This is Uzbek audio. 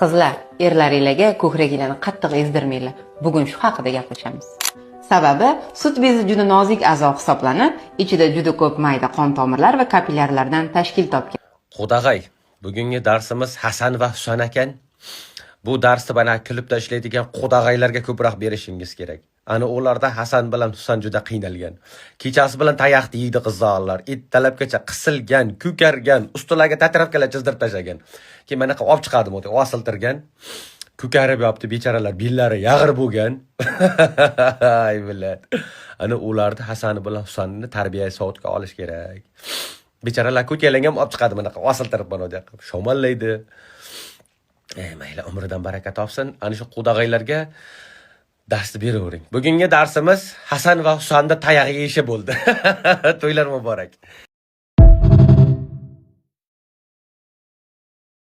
Qizlar, erlaringlarga ko'kraginglarni qattiq ezdirmanglar. Bugun shu haqida gaplashamiz. Sababi, sut bezi juda nozik a'zo hisoblanib, ichida juda ko'p mayda qon tomirlar va kapillyarlardan tashkil topgan. Qudag'ay, bugungi darsimiz Hasan va Husan ekan. Bu darsda bana klubda ishlaydigan qudag'aylarga ko'proq berishingiz kerak. Ana ularda Hasan bilan Husan juda qiynalgan. Kechasi bilan tayoq yeydi qizaloqlar, ertalabgacha qisilgan, ko'kargan, ustilarga tatirovkalar chizdirib tashlagan. Keyin mana olib chiqardim, osiltirgan. Ko'karib yopti bechoralar, bellari yag'ir bo'lgan. Ay millat. Ana ularda Hasan bilan Husanni tarbiyaviy soatga olish kerak. Bechoralar ko'kalarga ham olib chiqadi, mana osiltirib mana bu yoqqa. Shomallaydi. Mayli, umridan baraka topsin. Ana shu qudag'aylarga darsni beravering. Bugungi darsimiz Hasan va Husanni tayoq yeyishi bo'ldi. To'ylar muborak.